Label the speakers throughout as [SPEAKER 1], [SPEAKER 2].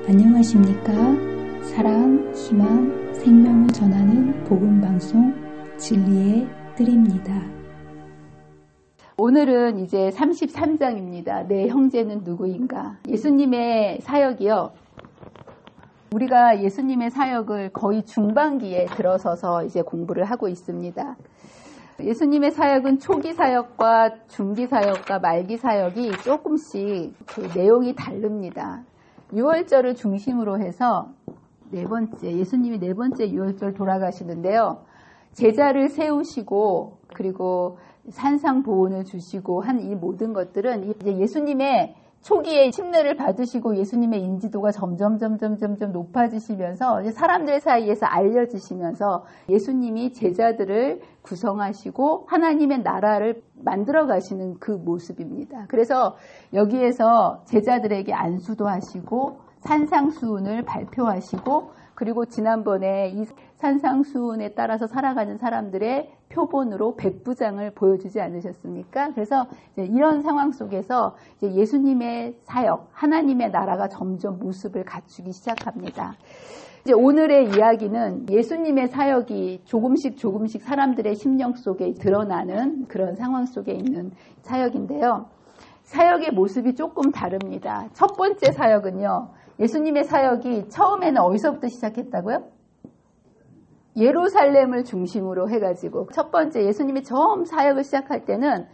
[SPEAKER 1] 안녕하십니까? 사랑, 희망, 생명을 전하는 복음방송 진리의 뜰입니다.
[SPEAKER 2] 오늘은 이제 33장입니다. 내 형제는 누구인가? 예수님의 사역이요. 우리가 예수님의 사역을 거의 중반기에 들어서서 이제 공부를 하고 있습니다. 예수님의 사역은 초기 사역과 중기 사역과 말기 사역이 조금씩 그 내용이 다릅니다. 유월절을 중심으로 해서 예수님이 네 번째 유월절 돌아가시는데요. 제자를 세우시고 그리고 산상보훈을 주시고 한 이 모든 것들은 이제 예수님의 초기에 침례를 받으시고 예수님의 인지도가 점점 높아지시면서 이제 사람들 사이에서 알려지시면서 예수님이 제자들을 구성하시고 하나님의 나라를 만들어 가시는 그 모습입니다. 그래서 여기에서 제자들에게 안수도 하시고 산상수훈을 발표하시고 그리고 지난번에 이 산상수훈에 따라서 살아가는 사람들의 표본으로 백부장을 보여주지 않으셨습니까? 그래서 이런 상황 속에서 이제 예수님의 사역, 하나님의 나라가 점점 모습을 갖추기 시작합니다. 이제 오늘의 이야기는 예수님의 사역이 조금씩 사람들의 심령 속에 드러나는 그런 상황 속에 있는 사역인데요. 사역의 모습이 조금 다릅니다. 첫 번째 사역은요. 예수님의 사역이 처음에는 어디서부터 시작했다고요? 예루살렘을 중심으로 해가지고 첫 번째 예수님이 처음 사역을 시작할 때는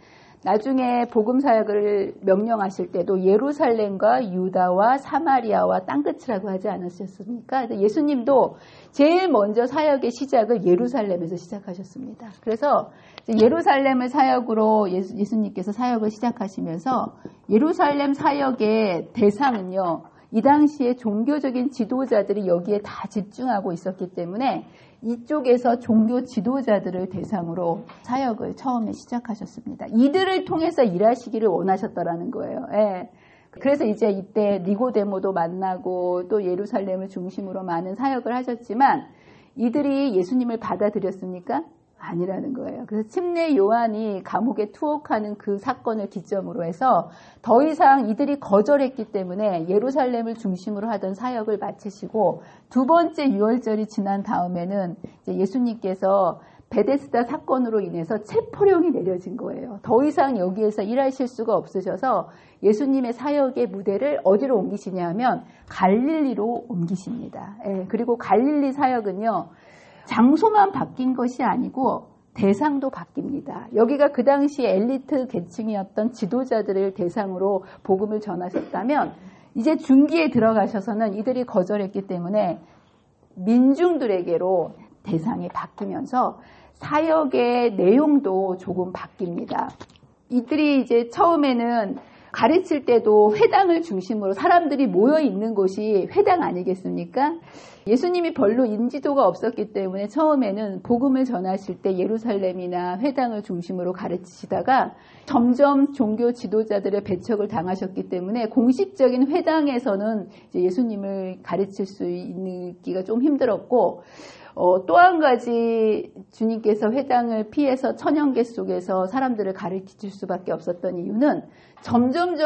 [SPEAKER 2] 나중에 복음 사역을 명령하실 때도 예루살렘과 유다와 사마리아와 땅끝이라고 하지 않으셨습니까? 예수님도 제일 먼저 사역의 시작을 예루살렘에서 시작하셨습니다. 그래서 예루살렘을 사역으로 예수님께서 사역을 시작하시면서 예루살렘 사역의 대상은요. 이 당시에 종교적인 지도자들이 여기에 다 집중하고 있었기 때문에 이쪽에서 종교 지도자들을 대상으로 사역을 처음에 시작하셨습니다. 이들을 통해서 일하시기를 원하셨다라는 거예요. 예. 그래서 이제 이때 니고데모도 만나고 또 예루살렘을 중심으로 많은 사역을 하셨지만 이들이 예수님을 받아들였습니까? 아니라는 거예요. 그래서 침례 요한이 감옥에 투옥하는 그 사건을 기점으로 해서 더 이상 이들이 거절했기 때문에 예루살렘을 중심으로 하던 사역을 마치시고 두 번째 유월절이 지난 다음에는 이제 예수님께서 베데스다 사건으로 인해서 체포령이 내려진 거예요. 더 이상 여기에서 일하실 수가 없으셔서 예수님의 사역의 무대를 어디로 옮기시냐 하면 갈릴리로 옮기십니다. 예, 그리고 갈릴리 사역은요. 장소만 바뀐 것이 아니고 대상도 바뀝니다. 여기가 그 당시 엘리트 계층이었던 지도자들을 대상으로 복음을 전하셨다면 이제 중기에 들어가셔서는 이들이 거절했기 때문에 민중들에게로 대상이 바뀌면서 사역의 내용도 조금 바뀝니다. 이들이 이제 처음에는 가르칠 때도 회당을 중심으로 사람들이 모여 있는 곳이 회당 아니겠습니까? 예수님이 별로 인지도가 없었기 때문에 처음에는 복음을 전하실 때 예루살렘이나 회당을 중심으로 가르치시다가 점점 종교 지도자들의 배척을 당하셨기 때문에 공식적인 회당에서는 이제 예수님을 가르칠 수 있기가 좀 힘들었고 또 한 가지 주님께서 회당을 피해서 천연계 속에서 사람들을 가르칠 수밖에 없었던 이유는 점점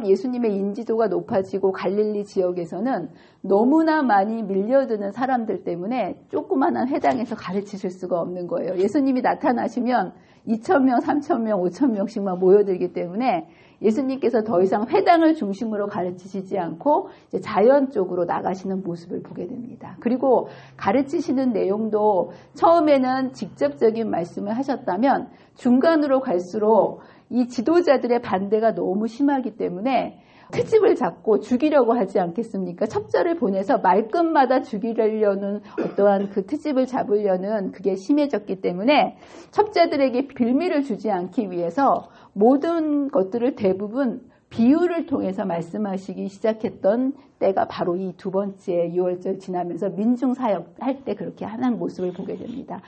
[SPEAKER 2] 예수님의 인지도가 높아지고 갈릴리 지역에서는 너무나 많이 밀려드는 사람들 때문에 조그마한 회당에서 가르치실 수가 없는 거예요. 예수님이 나타나시면 2,000명, 3,000명, 5,000명씩만 모여들기 때문에 예수님께서 더 이상 회당을 중심으로 가르치시지 않고 이제 자연 쪽으로 나가시는 모습을 보게 됩니다. 그리고 가르치시는 내용도 처음에는 직접적인 말씀을 하셨다면 중간으로 갈수록 이 지도자들의 반대가 너무 심하기 때문에 트집을 잡고 죽이려고 하지 않겠습니까? 첩자를 보내서 말끝마다 죽이려는 어떠한 그 트집을 잡으려는 그게 심해졌기 때문에 첩자들에게 빌미를 주지 않기 위해서 모든 것들을 대부분 비유를 통해서 말씀하시기 시작했던 때가 바로 이 두 번째 유월절 지나면서 민중사역 할 때 그렇게 하는 모습을 보게 됩니다.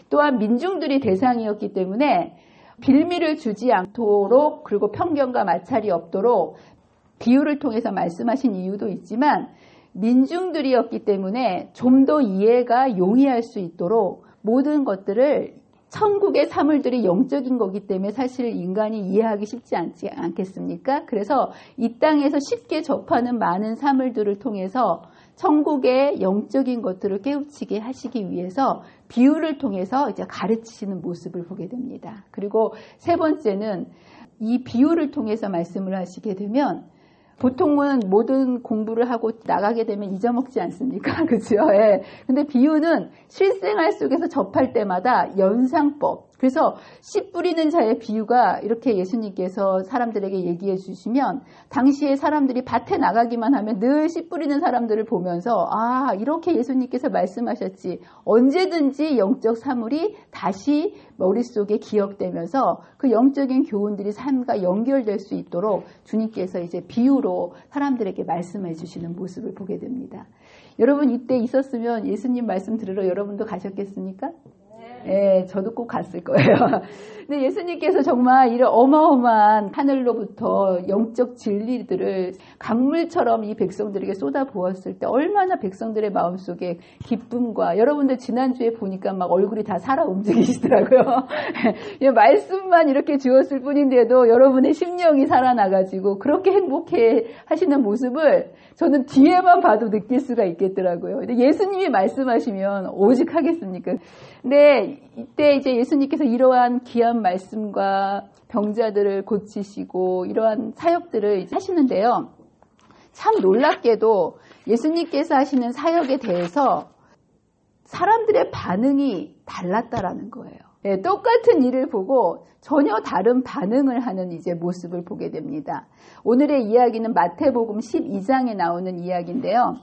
[SPEAKER 2] 또한 민중들이 대상이었기 때문에 빌미를 주지 않도록 그리고 편견과 마찰이 없도록 비유를 통해서 말씀하신 이유도 있지만 민중들이었기 때문에 좀 더 이해가 용이할 수 있도록 모든 것들을 천국의 사물들이 영적인 거기 때문에 사실 인간이 이해하기 쉽지 않겠습니까? 그래서 이 땅에서 쉽게 접하는 많은 사물들을 통해서 천국의 영적인 것들을 깨우치게 하시기 위해서 비유를 통해서 이제 가르치시는 모습을 보게 됩니다. 그리고 세 번째는 이 비유를 통해서 말씀을 하시게 되면 보통은 모든 공부를 하고 나가게 되면 잊어먹지 않습니까? 그죠? 예. 근데 비유는 실생활 속에서 접할 때마다 연상법. 그래서 씨 뿌리는 자의 비유가 이렇게 예수님께서 사람들에게 얘기해 주시면 당시에 사람들이 밭에 나가기만 하면 늘 씨 뿌리는 사람들을 보면서 아, 이렇게 예수님께서 말씀하셨지. 언제든지 영적 사물이 다시 머릿속에 기억되면서 그 영적인 교훈들이 삶과 연결될 수 있도록 주님께서 이제 비유로 사람들에게 말씀해 주시는 모습을 보게 됩니다. 여러분 이때 있었으면 예수님 말씀 들으러 여러분도 가셨겠습니까? 예, 저도 꼭 갔을 거예요. 근데 예수님께서 정말 이런 어마어마한 하늘로부터 영적 진리들을 강물처럼 이 백성들에게 쏟아부었을 때 얼마나 백성들의 마음속에 기쁨과 여러분들 지난주에 보니까 막 얼굴이 다 살아 움직이시더라고요. 말씀만 이렇게 주었을 뿐인데도 여러분의 심령이 살아나가지고 그렇게 행복해 하시는 모습을 저는 뒤에만 봐도 느낄 수가 있겠더라고요. 근데 예수님이 말씀하시면 오직 하겠습니까? 근데 이때 이제 예수님께서 이러한 귀한 말씀과 병자들을 고치시고 이러한 사역들을 하시는데요. 참 놀랍게도 예수님께서 하시는 사역에 대해서 사람들의 반응이 달랐다라는 거예요. 네, 똑같은 일을 보고 전혀 다른 반응을 하는 이제 모습을 보게 됩니다. 오늘의 이야기는 마태복음 12장에 나오는 이야기인데요.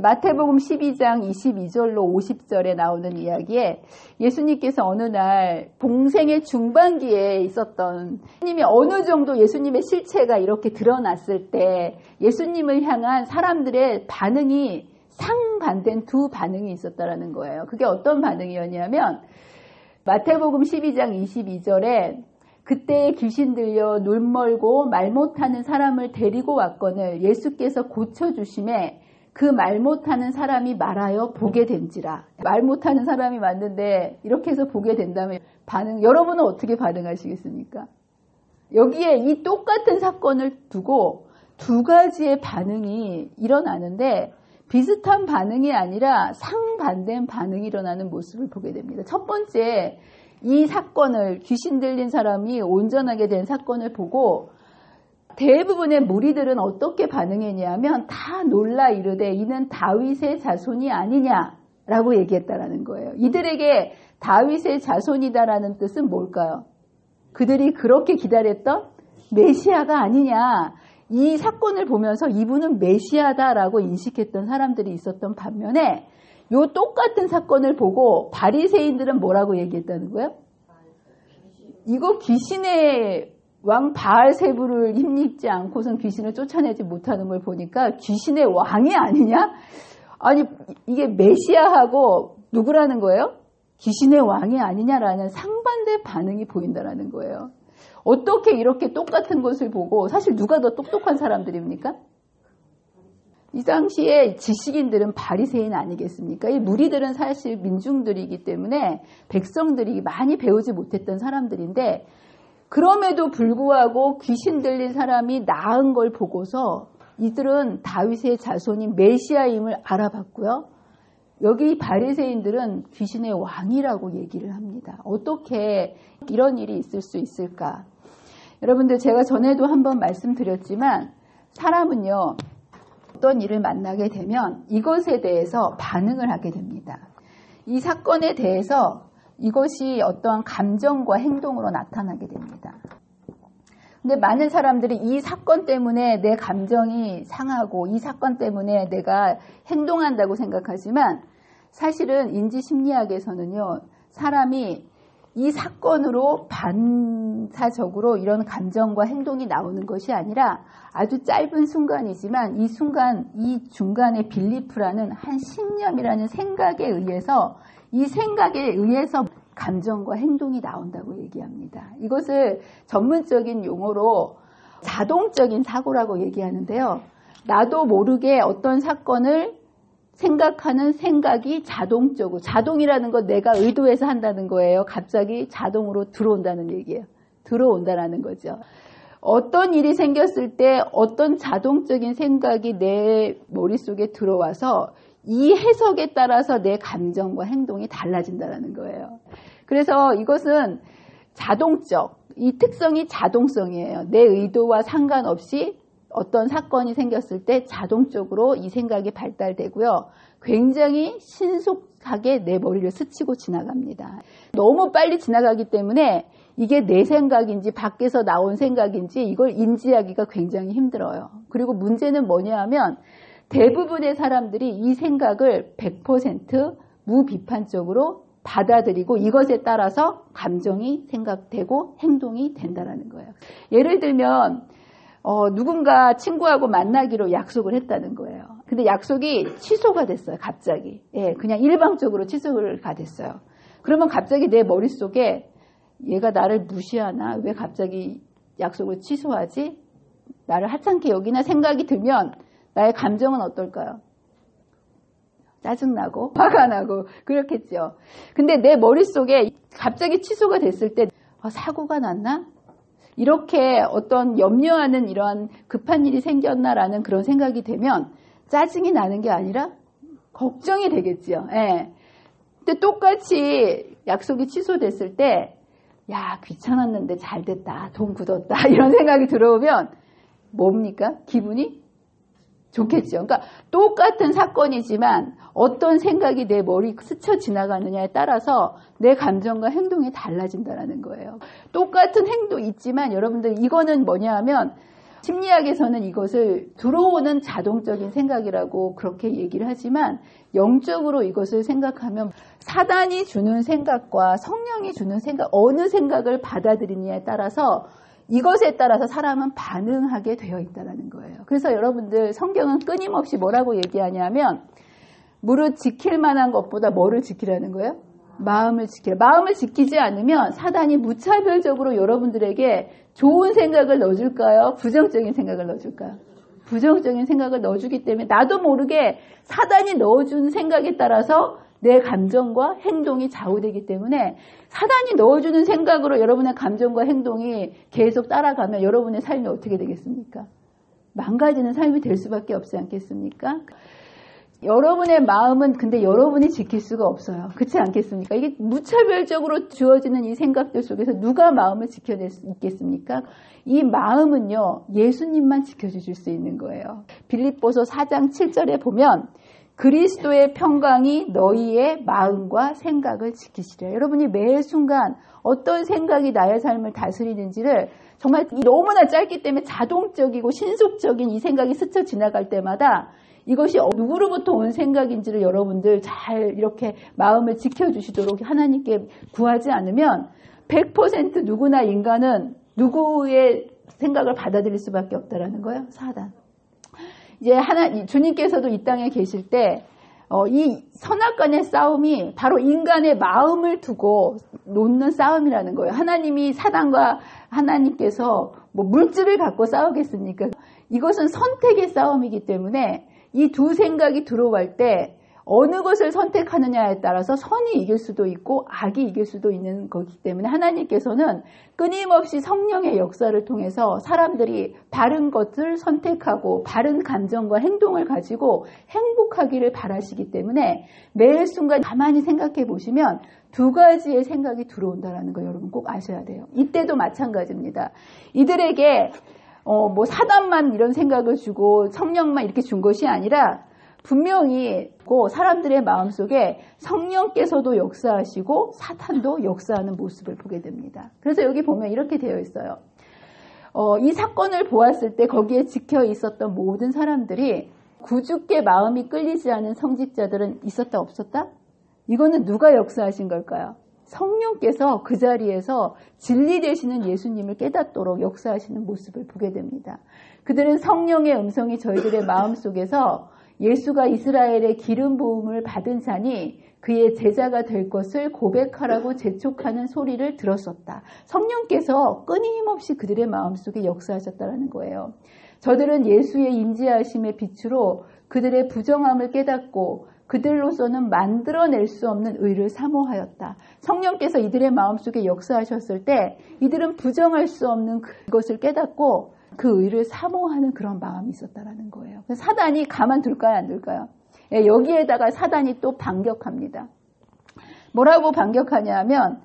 [SPEAKER 2] 마태복음 12장 22절로 50절에 나오는 이야기에 예수님께서 어느 날 공생의 중반기에 있었던 예수님이 어느 정도 예수님의 실체가 이렇게 드러났을 때 예수님을 향한 사람들의 반응이 상반된 두 반응이 있었다라는 거예요. 그게 어떤 반응이었냐면 마태복음 12장 22절에 그때 귀신 들려 눈 멀고 말 못하는 사람을 데리고 왔거늘 예수께서 고쳐주심에 그 말 못하는 사람이 말하여 보게 된지라. 말 못하는 사람이 맞는데 이렇게 해서 보게 된다면 여러분은 어떻게 반응하시겠습니까? 여기에 이 똑같은 사건을 두고 두 가지의 반응이 일어나는데 비슷한 반응이 아니라 상반된 반응이 일어나는 모습을 보게 됩니다. 첫 번째, 이 사건을 귀신 들린 사람이 온전하게 된 사건을 보고 대부분의 무리들은 어떻게 반응했냐면 다 놀라 이르되 이는 다윗의 자손이 아니냐라고 얘기했다라는 거예요. 이들에게 다윗의 자손이다라는 뜻은 뭘까요? 그들이 그렇게 기다렸던 메시아가 아니냐. 이 사건을 보면서 이분은 메시아다라고 인식했던 사람들이 있었던 반면에 이 똑같은 사건을 보고 바리새인들은 뭐라고 얘기했다는 거예요? 이거 귀신의 왕 바알세부를 힘입지 않고선 귀신을 쫓아내지 못하는 걸 보니까 귀신의 왕이 아니냐? 아니 이게 메시아하고 누구라는 거예요? 귀신의 왕이 아니냐라는 상반된 반응이 보인다라는 거예요. 어떻게 이렇게 똑같은 것을 보고 사실 누가 더 똑똑한 사람들입니까? 이 당시에 지식인들은 바리새인 아니겠습니까? 이 무리들은 사실 민중들이기 때문에 백성들이 많이 배우지 못했던 사람들인데 그럼에도 불구하고 귀신 들린 사람이 나은 걸 보고서 이들은 다윗의 자손인 메시아임을 알아봤고요. 여기 바리새인들은 귀신의 왕이라고 얘기를 합니다. 어떻게 이런 일이 있을 수 있을까? 여러분들 제가 전에도 한번 말씀드렸지만 사람은요. 어떤 일을 만나게 되면 이것에 대해서 반응을 하게 됩니다. 이 사건에 대해서 이것이 어떠한 감정과 행동으로 나타나게 됩니다. 근데 많은 사람들이 이 사건 때문에 내 감정이 상하고 이 사건 때문에 내가 행동한다고 생각하지만 사실은 인지심리학에서는요. 사람이 이 사건으로 반사적으로 이런 감정과 행동이 나오는 것이 아니라 아주 짧은 순간이지만 이 순간, 이 중간에 빌리프라는 한 신념이라는 생각에 의해서 이 생각에 의해서 감정과 행동이 나온다고 얘기합니다. 이것을 전문적인 용어로 자동적인 사고라고 얘기하는데요. 나도 모르게 어떤 사건을 생각하는 생각이 자동적으로, 자동이라는 건 내가 의도해서 한다는 거예요. 갑자기 자동으로 들어온다는 얘기예요. 들어온다라는 거죠. 어떤 일이 생겼을 때 어떤 자동적인 생각이 내 머릿속에 들어와서 이 해석에 따라서 내 감정과 행동이 달라진다는 거예요. 그래서 이것은 자동적, 이 특성이 자동성이에요. 내 의도와 상관없이 어떤 사건이 생겼을 때 자동적으로 이 생각이 발달되고요. 굉장히 신속하게 내 머리를 스치고 지나갑니다. 너무 빨리 지나가기 때문에 이게 내 생각인지 밖에서 나온 생각인지 이걸 인지하기가 굉장히 힘들어요. 그리고 문제는 뭐냐 하면 대부분의 사람들이 이 생각을 100% 무비판적으로 받아들이고 이것에 따라서 감정이 생각되고 행동이 된다는 거예요. 예를 들면 누군가 친구하고 만나기로 약속을 했다는 거예요. 근데 약속이 취소가 됐어요. 갑자기. 예, 그냥 일방적으로 취소가 됐어요. 그러면 갑자기 내 머릿속에 얘가 나를 무시하나? 왜 갑자기 약속을 취소하지? 나를 하찮게 여기나 생각이 들면 나의 감정은 어떨까요? 짜증나고 화가 나고 그렇겠죠. 근데 내 머릿속에 갑자기 취소가 됐을 때 사고가 났나? 이렇게 어떤 염려하는 이러한 급한 일이 생겼나라는 그런 생각이 되면 짜증이 나는 게 아니라 걱정이 되겠죠. 예. 근데 똑같이 약속이 취소됐을 때 야, 귀찮았는데 잘 됐다. 돈 굳었다. 이런 생각이 들어오면 뭡니까? 기분이 좋겠죠. 그러니까 똑같은 사건이지만 어떤 생각이 내 머리 스쳐 지나가느냐에 따라서 내 감정과 행동이 달라진다는 거예요. 똑같은 행동 있지만 여러분들 이거는 뭐냐 하면 심리학에서는 이것을 들어오는 자동적인 생각이라고 그렇게 얘기를 하지만 영적으로 이것을 생각하면 사단이 주는 생각과 성령이 주는 생각, 어느 생각을 받아들이느냐에 따라서 이것에 따라서 사람은 반응하게 되어 있다는 거예요. 그래서 여러분들 성경은 끊임없이 뭐라고 얘기하냐면 무릇 지킬 만한 것보다 뭐를 지키라는 거예요? 마음을 지키라. 마음을 지키지 않으면 사단이 무차별적으로 여러분들에게 좋은 생각을 넣어줄까요? 부정적인 생각을 넣어줄까요? 부정적인 생각을 넣어주기 때문에 나도 모르게 사단이 넣어준 생각에 따라서 내 감정과 행동이 좌우되기 때문에 사단이 넣어주는 생각으로 여러분의 감정과 행동이 계속 따라가면 여러분의 삶이 어떻게 되겠습니까? 망가지는 삶이 될 수밖에 없지 않겠습니까? 여러분의 마음은 근데 여러분이 지킬 수가 없어요. 그렇지 않겠습니까? 이게 무차별적으로 주어지는 이 생각들 속에서 누가 마음을 지켜낼 수 있겠습니까? 이 마음은요, 예수님만 지켜주실 수 있는 거예요. 빌립보서 4장 7절에 보면 그리스도의 평강이 너희의 마음과 생각을 지키시라. 여러분이 매 순간 어떤 생각이 나의 삶을 다스리는지를 정말 너무나 짧기 때문에 자동적이고 신속적인 이 생각이 스쳐 지나갈 때마다 이것이 누구로부터 온 생각인지를 여러분들 잘 이렇게 마음을 지켜주시도록 하나님께 구하지 않으면 100% 누구나 인간은 누구의 생각을 받아들일 수밖에 없다라는 거예요. 사단. 이제 주님께서도 이 땅에 계실 때 이 선악간의 싸움이 바로 인간의 마음을 두고 놓는 싸움이라는 거예요. 하나님이 사단과 하나님께서 뭐 물질을 갖고 싸우겠습니까? 이것은 선택의 싸움이기 때문에 이 두 생각이 들어올 때 어느 것을 선택하느냐에 따라서 선이 이길 수도 있고 악이 이길 수도 있는 거기 때문에 하나님께서는 끊임없이 성령의 역사를 통해서 사람들이 바른 것을 선택하고 바른 감정과 행동을 가지고 행복하기를 바라시기 때문에 매 순간 가만히 생각해 보시면 두 가지의 생각이 들어온다는 거 여러분 꼭 아셔야 돼요. 이때도 마찬가지입니다. 이들에게 뭐 사단만 이런 생각을 주고 성령만 이렇게 준 것이 아니라 분명히 사람들의 마음속에 성령께서도 역사하시고 사탄도 역사하는 모습을 보게 됩니다. 그래서 여기 보면 이렇게 되어 있어요. 이 사건을 보았을 때 거기에 지켜 있었던 모든 사람들이 구주께 마음이 끌리지 않은 성직자들은 있었다 없었다? 이거는 누가 역사하신 걸까요? 성령께서 그 자리에서 진리 되시는 예수님을 깨닫도록 역사하시는 모습을 보게 됩니다. 그들은 성령의 음성이 저희들의 마음속에서 예수가 이스라엘의 기름 부음을 받은 자니 그의 제자가 될 것을 고백하라고 재촉하는 소리를 들었었다. 성령께서 끊임없이 그들의 마음속에 역사하셨다는 거예요. 저들은 예수의 임재하심의 빛으로 그들의 부정함을 깨닫고 그들로서는 만들어낼 수 없는 의를 사모하였다. 성령께서 이들의 마음속에 역사하셨을 때 이들은 부정할 수 없는 그것을 깨닫고 그 의를 사모하는 그런 마음이 있었다라는 거예요. 그래서 사단이 가만둘까요, 안 둘까요? 예, 여기에다가 사단이 또 반격합니다. 뭐라고 반격하냐 하면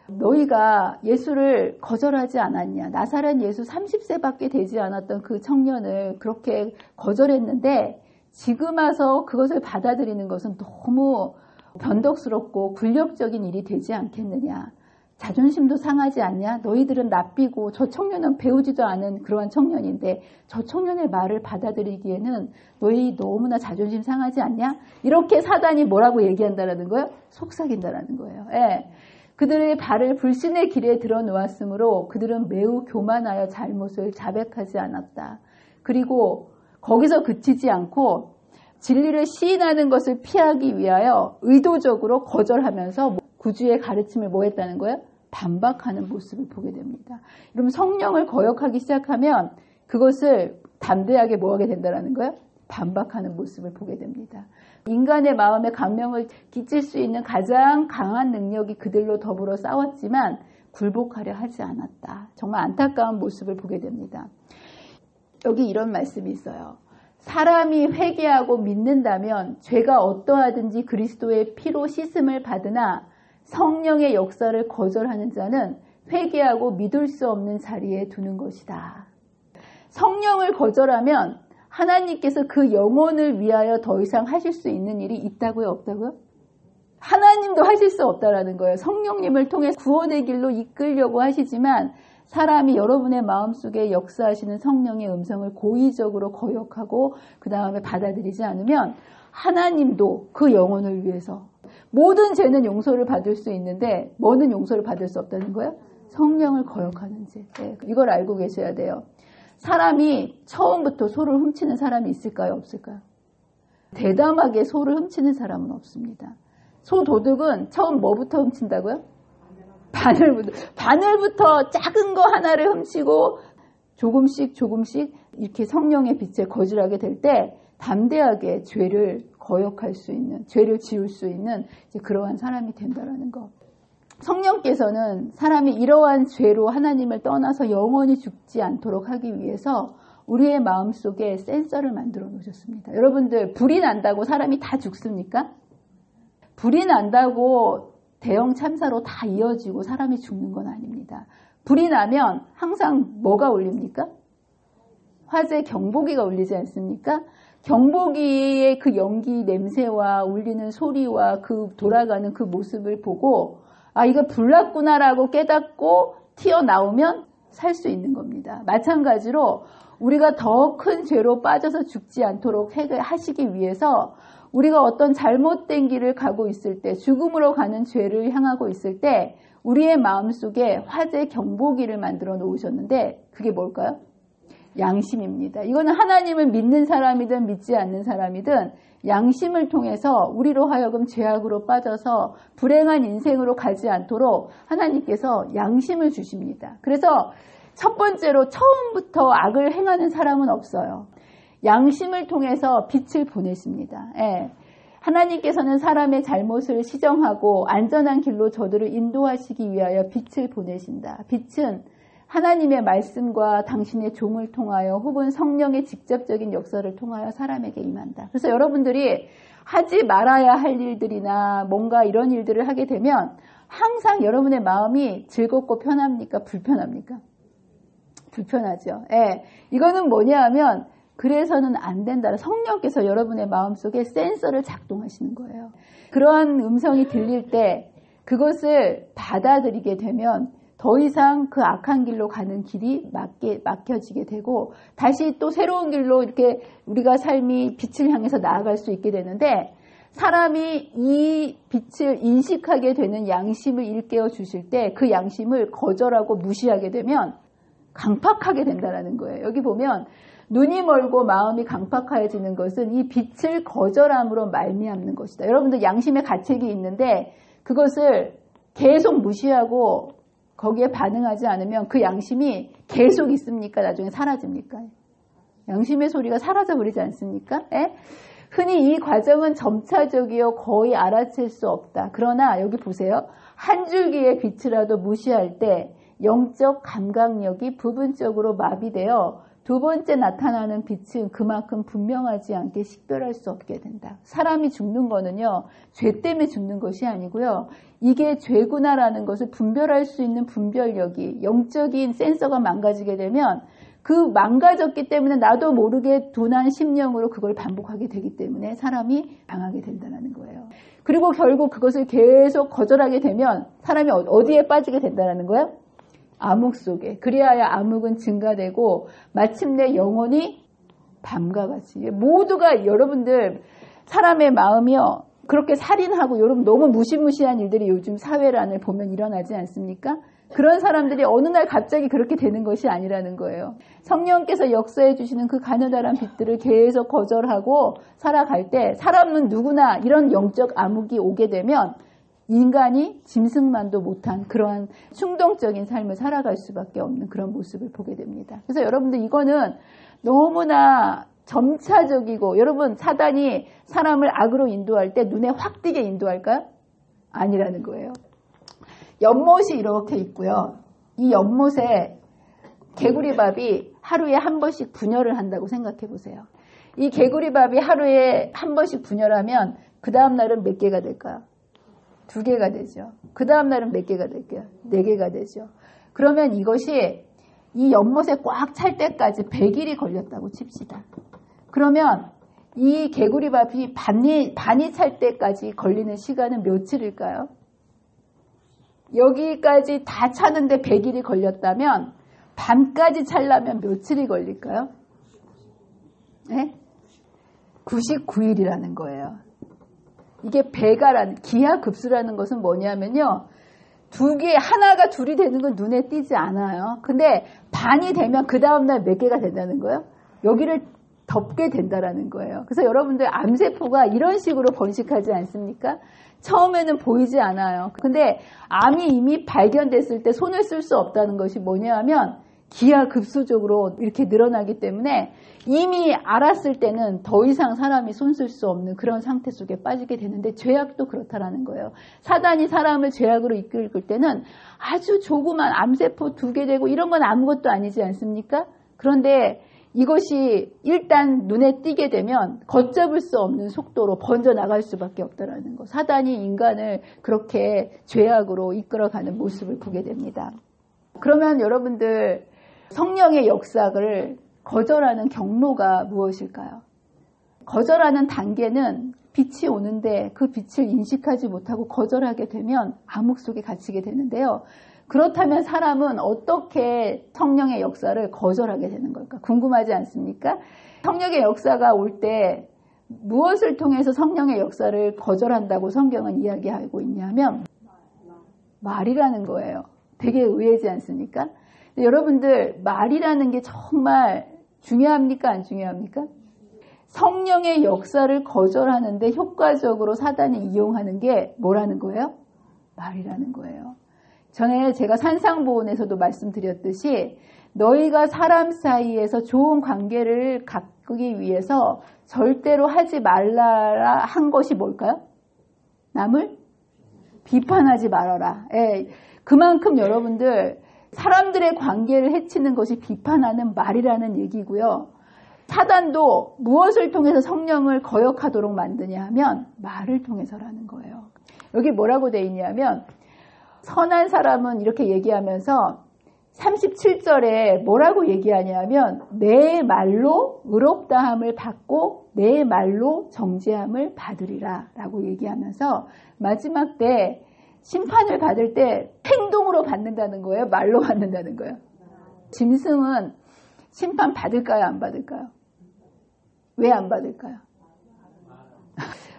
[SPEAKER 2] 너희가 예수를 거절하지 않았냐. 나사렛 예수 30세밖에 되지 않았던 그 청년을 그렇게 거절했는데 지금 와서 그것을 받아들이는 것은 너무 변덕스럽고 굴욕적인 일이 되지 않겠느냐. 자존심도 상하지 않냐. 너희들은 납비고 저 청년은 배우지도 않은 그러한 청년인데 저 청년의 말을 받아들이기에는 너희 너무나 자존심 상하지 않냐. 이렇게 사단이 뭐라고 얘기한다라는 거예요? 속삭인다라는 거예요. 예. 그들의 발을 불신의 길에 들어놓았으므로 그들은 매우 교만하여 잘못을 자백하지 않았다. 그리고 거기서 그치지 않고 진리를 시인하는 것을 피하기 위하여 의도적으로 거절하면서 구주의 가르침을 뭐 했다는 거예요? 반박하는 모습을 보게 됩니다. 여러분 성령을 거역하기 시작하면 그것을 담대하게 뭐 하게 된다는 거예요? 반박하는 모습을 보게 됩니다. 인간의 마음에 감명을 끼칠 수 있는 가장 강한 능력이 그들로 더불어 싸웠지만 굴복하려 하지 않았다. 정말 안타까운 모습을 보게 됩니다. 여기 이런 말씀이 있어요. 사람이 회개하고 믿는다면 죄가 어떠하든지 그리스도의 피로 씻음을 받으나 성령의 역사를 거절하는 자는 회개하고 믿을 수 없는 자리에 두는 것이다. 성령을 거절하면 하나님께서 그 영혼을 위하여 더 이상 하실 수 있는 일이 있다고요? 없다고요? 하나님도 하실 수 없다라는 거예요. 성령님을 통해 구원의 길로 이끌려고 하시지만 사람이 여러분의 마음속에 역사하시는 성령의 음성을 고의적으로 거역하고 그 다음에 받아들이지 않으면 하나님도 그 영혼을 위해서 모든 죄는 용서를 받을 수 있는데 뭐는 용서를 받을 수 없다는 거예요? 성령을 거역하는 죄. 네, 이걸 알고 계셔야 돼요. 사람이 처음부터 소를 훔치는 사람이 있을까요? 없을까요? 대담하게 소를 훔치는 사람은 없습니다. 소 도둑은 처음 뭐부터 훔친다고요? 바늘부터 작은 거 하나를 훔치고 조금씩 이렇게 성령의 빛에 거질하게 될 때 담대하게 죄를 거역할 수 있는, 죄를 지울 수 있는 이제 그러한 사람이 된다라는 거. 성령께서는 사람이 이러한 죄로 하나님을 떠나서 영원히 죽지 않도록 하기 위해서 우리의 마음속에 센서를 만들어 놓으셨습니다. 여러분들 불이 난다고 사람이 다 죽습니까? 불이 난다고 대형 참사로 다 이어지고 사람이 죽는 건 아닙니다. 불이 나면 항상 뭐가 울립니까? 화재 경보기가 울리지 않습니까? 경보기의 그 연기 냄새와 울리는 소리와 그 돌아가는 그 모습을 보고 아 이거 불났구나라고 깨닫고 튀어나오면 살 수 있는 겁니다. 마찬가지로 우리가 더 큰 죄로 빠져서 죽지 않도록 하시기 위해서 우리가 어떤 잘못된 길을 가고 있을 때 죽음으로 가는 죄를 향하고 있을 때 우리의 마음속에 화재 경보기를 만들어 놓으셨는데 그게 뭘까요? 양심입니다. 이거는 하나님을 믿는 사람이든 믿지 않는 사람이든 양심을 통해서 우리로 하여금 죄악으로 빠져서 불행한 인생으로 가지 않도록 하나님께서 양심을 주십니다. 그래서 첫 번째로 처음부터 악을 행하는 사람은 없어요. 양심을 통해서 빛을 보내십니다. 예. 하나님께서는 사람의 잘못을 시정하고 안전한 길로 저들을 인도하시기 위하여 빛을 보내신다. 빛은 하나님의 말씀과 당신의 종을 통하여 혹은 성령의 직접적인 역사를 통하여 사람에게 임한다. 그래서 여러분들이 하지 말아야 할 일들이나 뭔가 이런 일들을 하게 되면 항상 여러분의 마음이 즐겁고 편합니까? 불편합니까? 불편하죠. 예. 이거는 뭐냐 하면 그래서는 안 된다. 성령께서 여러분의 마음속에 센서를 작동하시는 거예요. 그러한 음성이 들릴 때 그것을 받아들이게 되면 더 이상 그 악한 길로 가는 길이 막혀지게 되고 다시 또 새로운 길로 이렇게 우리가 삶이 빛을 향해서 나아갈 수 있게 되는데 사람이 이 빛을 인식하게 되는 양심을 일깨워 주실 때 그 양심을 거절하고 무시하게 되면 강팍하게 된다는 거예요. 여기 보면 눈이 멀고 마음이 강팍해지는 것은 이 빛을 거절함으로 말미암는 것이다. 여러분들 양심의 가책이 있는데 그것을 계속 무시하고 거기에 반응하지 않으면 그 양심이 계속 있습니까? 나중에 사라집니까? 양심의 소리가 사라져버리지 않습니까? 예? 흔히 이 과정은 점차적이요 거의 알아챌 수 없다. 그러나 여기 보세요. 한 줄기의 빛이라도 무시할 때 영적 감각력이 부분적으로 마비되어 두 번째 나타나는 빛은 그만큼 분명하지 않게 식별할 수 없게 된다. 사람이 죽는 거는요, 죄 때문에 죽는 것이 아니고요. 이게 죄구나라는 것을 분별할 수 있는 분별력이, 영적인 센서가 망가지게 되면 그 망가졌기 때문에 나도 모르게 둔한 심령으로 그걸 반복하게 되기 때문에 사람이 당하게 된다는 거예요. 그리고 결국 그것을 계속 거절하게 되면 사람이 어디에 빠지게 된다는 거예요? 암흑 속에. 그리하여 암흑은 증가되고 마침내 영혼이 밤과 같이. 모두가 여러분들 사람의 마음이요. 그렇게 살인하고 여러분 너무 무시무시한 일들이 요즘 사회란을 보면 일어나지 않습니까? 그런 사람들이 어느 날 갑자기 그렇게 되는 것이 아니라는 거예요. 성령께서 역사해 주시는 그 가느다란 빛들을 계속 거절하고 살아갈 때 사람은 누구나 이런 영적 암흑이 오게 되면 인간이 짐승만도 못한 그러한 충동적인 삶을 살아갈 수밖에 없는 그런 모습을 보게 됩니다. 그래서 여러분들 이거는 너무나 점차적이고 여러분 사단이 사람을 악으로 인도할 때 눈에 확 띄게 인도할까요? 아니라는 거예요. 연못이 이렇게 있고요. 이 연못에 개구리밥이 하루에 한 번씩 분열을 한다고 생각해 보세요. 이 개구리밥이 하루에 한 번씩 분열하면 그 다음 날은 몇 개가 될까요? 2개가 되죠. 그 다음 날은 몇 개가 될까요? 4개가 되죠. 그러면 이것이 이 연못에 꽉 찰 때까지 100일이 걸렸다고 칩시다. 그러면 이 개구리밥이 반이 찰 때까지 걸리는 시간은 며칠일까요? 여기까지 다 차는데 100일이 걸렸다면 반까지 찰려면 며칠이 걸릴까요? 네? 99일이라는 거예요. 이게 기하급수라는 것은 뭐냐면요. 하나가 둘이 되는 건 눈에 띄지 않아요. 근데 반이 되면 그 다음날 몇 개가 된다는 거예요? 여기를 덮게 된다라는 거예요. 그래서 여러분들 암세포가 이런 식으로 번식하지 않습니까? 처음에는 보이지 않아요. 근데 암이 이미 발견됐을 때 손을 쓸 수 없다는 것이 뭐냐 하면 기하급수적으로 이렇게 늘어나기 때문에 이미 알았을 때는 더 이상 사람이 손 쓸 수 없는 그런 상태 속에 빠지게 되는데 죄악도 그렇다라는 거예요. 사단이 사람을 죄악으로 이끌 때는 아주 조그만 암세포 2개 되고 이런 건 아무것도 아니지 않습니까? 그런데 이것이 일단 눈에 띄게 되면 걷잡을 수 없는 속도로 번져나갈 수밖에 없다라는 거. 사단이 인간을 그렇게 죄악으로 이끌어가는 모습을 보게 됩니다. 그러면 여러분들 성령의 역사를 거절하는 경로가 무엇일까요? 거절하는 단계는 빛이 오는데 그 빛을 인식하지 못하고 거절하게 되면 암흑 속에 갇히게 되는데요. 그렇다면 사람은 어떻게 성령의 역사를 거절하게 되는 걸까? 궁금하지 않습니까? 성령의 역사가 올 때 무엇을 통해서 성령의 역사를 거절한다고 성경은 이야기하고 있냐면 말이라는 거예요. 되게 의외지 않습니까? 여러분들 말이라는 게 정말 중요합니까? 안 중요합니까? 성령의 역사를 거절하는데 효과적으로 사단이 이용하는 게 뭐라는 거예요? 말이라는 거예요. 전에 제가 산상보훈에서도 말씀드렸듯이 너희가 사람 사이에서 좋은 관계를 갖기 위해서 절대로 하지 말라 한 것이 뭘까요? 남을 비판하지 말아라. 예, 그만큼 여러분들 사람들의 관계를 해치는 것이 비판하는 말이라는 얘기고요. 사단도 무엇을 통해서 성령을 거역하도록 만드냐 하면 말을 통해서라는 거예요. 여기 뭐라고 되어 있냐면 선한 사람은 이렇게 얘기하면서 37절에 뭐라고 얘기하냐면 내 말로 의롭다함을 받고 내 말로 정죄함을 받으리라 라고 얘기하면서 마지막 때 심판을 받을 때 행동으로 받는다는 거예요? 말로 받는다는 거예요? 짐승은 심판 받을까요? 안 받을까요? 왜 안 받을까요?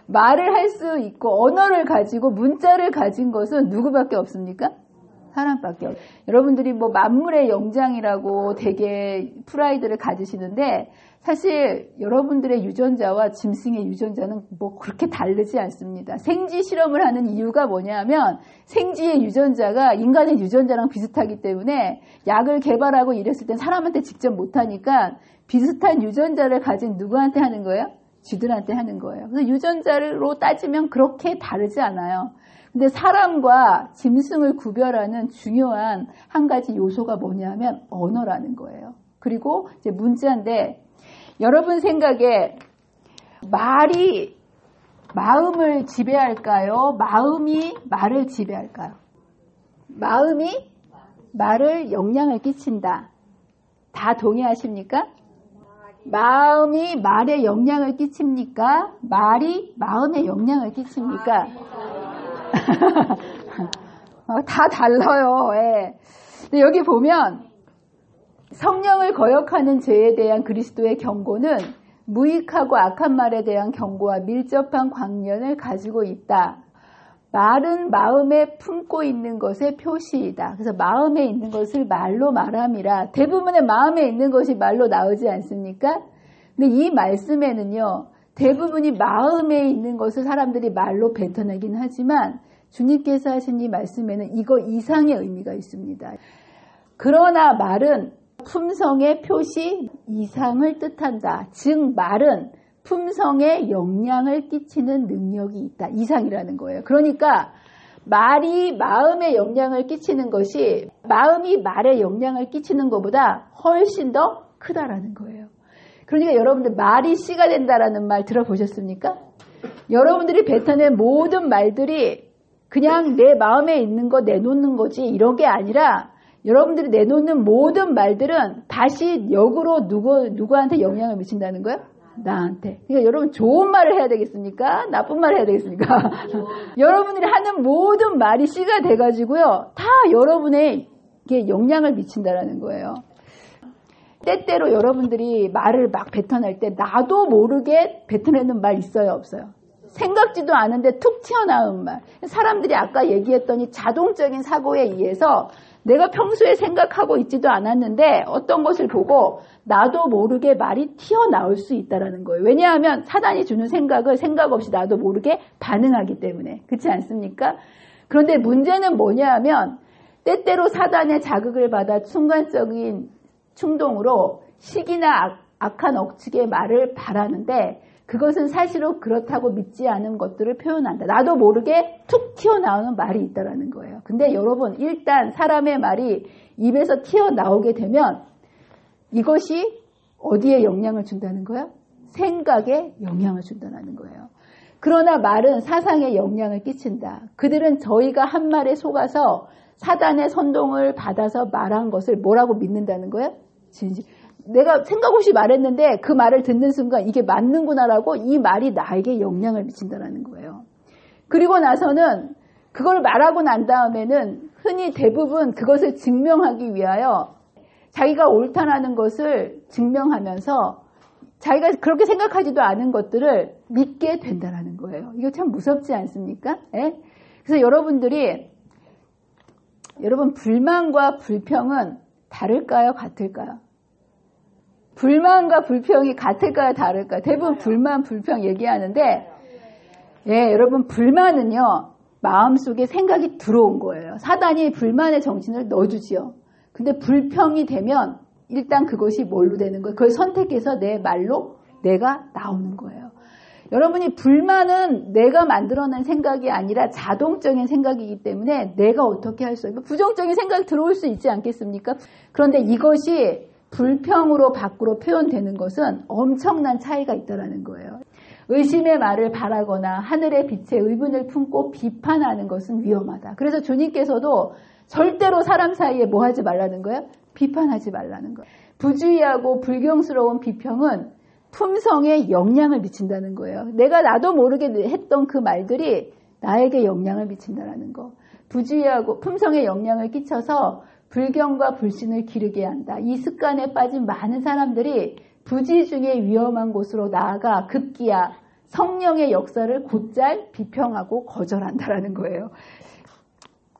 [SPEAKER 2] 말을 할 수 있고 언어를 가지고 문자를 가진 것은 누구밖에 없습니까? 사람밖에 없어요. 여러분들이 뭐 만물의 영장이라고 되게 프라이드를 가지시는데 사실 여러분들의 유전자와 짐승의 유전자는 뭐 그렇게 다르지 않습니다. 생쥐 실험을 하는 이유가 뭐냐면 생쥐의 유전자가 인간의 유전자랑 비슷하기 때문에 약을 개발하고 이랬을 땐 사람한테 직접 못하니까 비슷한 유전자를 가진 누구한테 하는 거예요? 쥐들한테 하는 거예요. 그래서 유전자로 따지면 그렇게 다르지 않아요. 근데 사람과 짐승을 구별하는 중요한 한 가지 요소가 뭐냐면 언어라는 거예요. 그리고 이제 문자인데 여러분 생각에 말이 마음을 지배할까요? 마음이 말을 지배할까요? 마음이 말을 영향을 끼친다. 다 동의하십니까? 마음이 말에 영향을 끼칩니까? 말이 마음에 영향을 끼칩니까? 다 달라요. 예. 근데 여기 보면 성령을 거역하는 죄에 대한 그리스도의 경고는 무익하고 악한 말에 대한 경고와 밀접한 관련을 가지고 있다. 말은 마음에 품고 있는 것의 표시이다. 그래서 마음에 있는 것을 말로 말함이라. 대부분의 마음에 있는 것이 말로 나오지 않습니까? 근데 이 말씀에는요, 대부분이 마음에 있는 것을 사람들이 말로 뱉어내긴 하지만 주님께서 하신 이 말씀에는 이거 이상의 의미가 있습니다. 그러나 말은 품성의 표시 이상을 뜻한다. 즉 말은 품성에 영향을 끼치는 능력이 있다. 이상이라는 거예요. 그러니까 말이 마음에 영향을 끼치는 것이 마음이 말에 영향을 끼치는 것보다 훨씬 더 크다라는 거예요. 그러니까 여러분들 말이 씨가 된다라는 말 들어보셨습니까? 여러분들이 뱉어낸 모든 말들이 그냥 내 마음에 있는 거 내놓는 거지 이런 게 아니라 여러분들이 내놓는 모든 말들은 다시 역으로 누구한테 영향을 미친다는 거예요? 나한테. 그러니까 여러분 좋은 말을 해야 되겠습니까? 나쁜 말을 해야 되겠습니까? 여러분들이 하는 모든 말이 씨가 돼가지고요. 다 여러분에게 영향을 미친다라는 거예요. 때때로 여러분들이 말을 막 뱉어낼 때 나도 모르게 뱉어내는 말 있어요? 없어요? 생각지도 않은데 툭 튀어나온 말. 사람들이 아까 얘기했더니 자동적인 사고에 의해서 내가 평소에 생각하고 있지도 않았는데 어떤 것을 보고 나도 모르게 말이 튀어나올 수 있다는 거예요. 왜냐하면 사단이 주는 생각을 생각 없이 나도 모르게 반응하기 때문에. 그렇지 않습니까? 그런데 문제는 뭐냐 하면 때때로 사단의 자극을 받아 순간적인 충동으로 시기나 악한 억측의 말을 바라는데 그것은 사실은 그렇다고 믿지 않은 것들을 표현한다. 나도 모르게 툭 튀어나오는 말이 있다는 거예요. 근데 여러분 일단 사람의 말이 입에서 튀어나오게 되면 이것이 어디에 영향을 준다는 거예요? 생각에 영향을 준다는 거예요. 그러나 말은 사상에 영향을 끼친다. 그들은 저희가 한 말에 속아서 사단의 선동을 받아서 말한 것을 뭐라고 믿는다는 거예요? 진실. 내가 생각 없이 말했는데 그 말을 듣는 순간 이게 맞는구나라고 이 말이 나에게 영향을 미친다는 거예요. 그리고 나서는 그걸 말하고 난 다음에는 흔히 대부분 그것을 증명하기 위하여 자기가 옳다라는 것을 증명하면서 자기가 그렇게 생각하지도 않은 것들을 믿게 된다는 거예요. 이거 참 무섭지 않습니까? 예? 그래서 여러분 불만과 불평은 다를까요? 같을까요? 불만과 불평이 같을까요? 다를까요? 대부분 불만, 불평 얘기하는데 예, 여러분 불만은요. 마음속에 생각이 들어온 거예요. 사단이 불만의 정신을 넣어주지요. 근데 불평이 되면 일단 그것이 뭘로 되는 거예요? 그걸 선택해서 내 말로 내가 나오는 거예요. 여러분이 불만은 내가 만들어낸 생각이 아니라 자동적인 생각이기 때문에 내가 어떻게 할 수 있고 부정적인 생각이 들어올 수 있지 않겠습니까? 그런데 이것이 불평으로 밖으로 표현되는 것은 엄청난 차이가 있다는 거예요. 의심의 말을 바라거나 하늘의 빛에 의문을 품고 비판하는 것은 위험하다. 그래서 주님께서도 절대로 사람 사이에 뭐 하지 말라는 거예요? 비판하지 말라는 거예요. 부주의하고 불경스러운 비평은 품성에 영향을 미친다는 거예요. 내가 나도 모르게 했던 그 말들이 나에게 영향을 미친다는 거. 부주의하고 품성에 영향을 끼쳐서 불경과 불신을 기르게 한다. 이 습관에 빠진 많은 사람들이 부지 중에 위험한 곳으로 나아가 급기야 성령의 역사를 곧잘 비평하고 거절한다라는 거예요.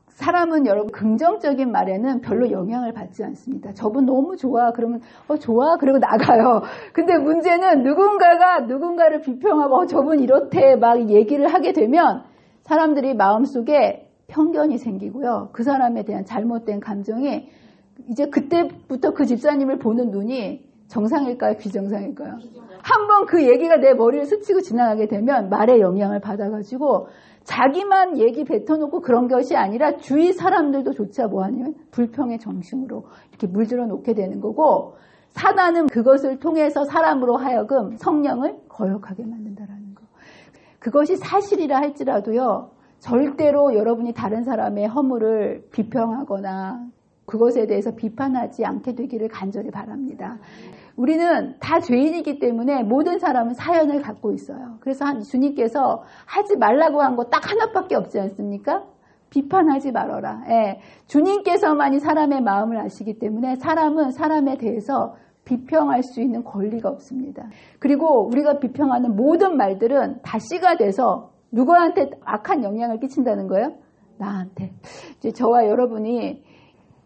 [SPEAKER 2] 사람은 여러분 긍정적인 말에는 별로 영향을 받지 않습니다. 저분 너무 좋아. 그러면 좋아. 그리고 나가요. 근데 문제는 누군가가 누군가를 비평하고 저분 이렇대 막 얘기를 하게 되면 사람들이 마음속에 편견이 생기고요. 그 사람에 대한 잘못된 감정이 이제 그때부터 그 집사님을 보는 눈이 정상일까요? 비정상일까요? 한번 그 얘기가 내 머리를 스치고 지나가게 되면 말에 영향을 받아가지고 자기만 얘기 뱉어놓고 그런 것이 아니라 주위 사람들도 조차 뭐하냐면 불평의 정신으로 이렇게 물들어 놓게 되는 거고, 사단은 그것을 통해서 사람으로 하여금 성령을 거역하게 만든다라는 거. 그것이 사실이라 할지라도요, 절대로 여러분이 다른 사람의 허물을 비평하거나 그것에 대해서 비판하지 않게 되기를 간절히 바랍니다. 우리는 다 죄인이기 때문에 모든 사람은 사연을 갖고 있어요. 그래서 주님께서 하지 말라고 한 거 딱 하나밖에 없지 않습니까? 비판하지 말아라. 예. 주님께서만이 사람의 마음을 아시기 때문에 사람은 사람에 대해서 비평할 수 있는 권리가 없습니다. 그리고 우리가 비평하는 모든 말들은 다 씨가 돼서 누구한테 악한 영향을 끼친다는 거예요? 나한테. 이제 저와 여러분이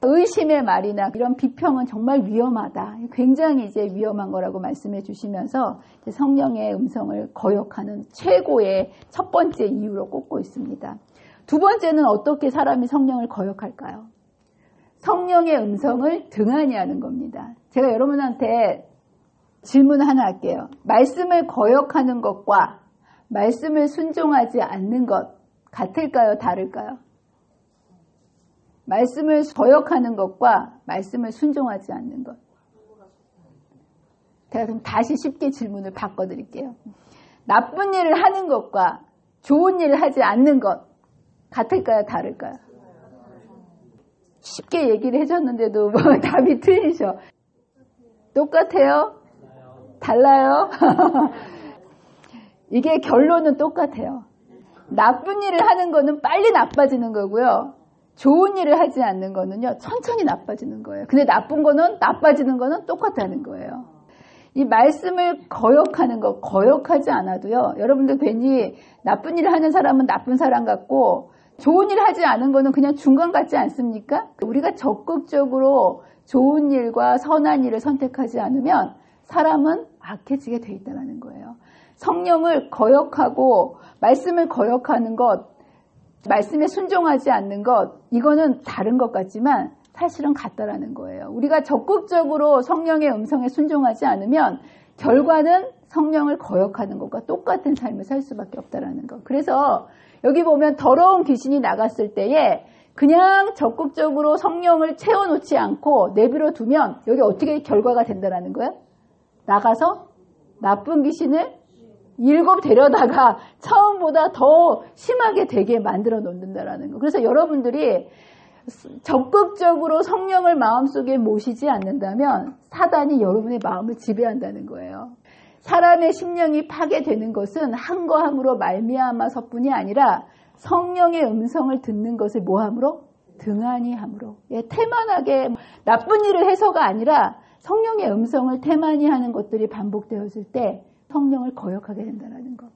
[SPEAKER 2] 의심의 말이나 이런 비평은 정말 위험하다. 굉장히 이제 위험한 거라고 말씀해 주시면서 성령의 음성을 거역하는 최고의 첫 번째 이유로 꼽고 있습니다. 두 번째는 어떻게 사람이 성령을 거역할까요? 성령의 음성을 등한히 하는 겁니다. 제가 여러분한테 질문 하나 할게요. 말씀을 거역하는 것과 말씀을 순종하지 않는 것 같을까요? 다를까요? 말씀을 거역하는 것과 말씀을 순종하지 않는 것. 제가 그럼 다시 쉽게 질문을 바꿔드릴게요. 나쁜 일을 하는 것과 좋은 일을 하지 않는 것 같을까요? 다를까요? 쉽게 얘기를 해줬는데도 뭐 답이 틀리죠. 똑같아요? 달라요? 이게 결론은 똑같아요. 나쁜 일을 하는 거는 빨리 나빠지는 거고요. 좋은 일을 하지 않는 거는요, 천천히 나빠지는 거예요. 근데 나쁜 거는, 나빠지는 거는 똑같다는 거예요. 이 말씀을 거역하는 거, 거역하지 않아도요, 여러분들 괜히 나쁜 일을 하는 사람은 나쁜 사람 같고, 좋은 일을 하지 않은 거는 그냥 중간 같지 않습니까? 우리가 적극적으로 좋은 일과 선한 일을 선택하지 않으면 사람은 악해지게 돼 있다는 거예요. 성령을 거역하고, 말씀을 거역하는 것, 말씀에 순종하지 않는 것, 이거는 다른 것 같지만 사실은 같다라는 거예요. 우리가 적극적으로 성령의 음성에 순종하지 않으면 결과는 성령을 거역하는 것과 똑같은 삶을 살 수밖에 없다라는 것. 그래서 여기 보면 더러운 귀신이 나갔을 때에 그냥 적극적으로 성령을 채워놓지 않고 내버려 두면 여기 어떻게 결과가 된다라는 거예요? 나가서 나쁜 귀신을 7 데려다가 처음보다 더 심하게 되게 만들어 놓는다라는 거. 그래서 여러분들이 적극적으로 성령을 마음속에 모시지 않는다면 사단이 여러분의 마음을 지배한다는 거예요. 사람의 심령이 파괴되는 것은 한거함으로 말미암아서뿐이 아니라 성령의 음성을 듣는 것을 뭐함으로? 등한히 함으로. 예, 태만하게 나쁜 일을 해서가 아니라 성령의 음성을 태만히 하는 것들이 반복되었을 때 성령을 거역하게 된다는 것.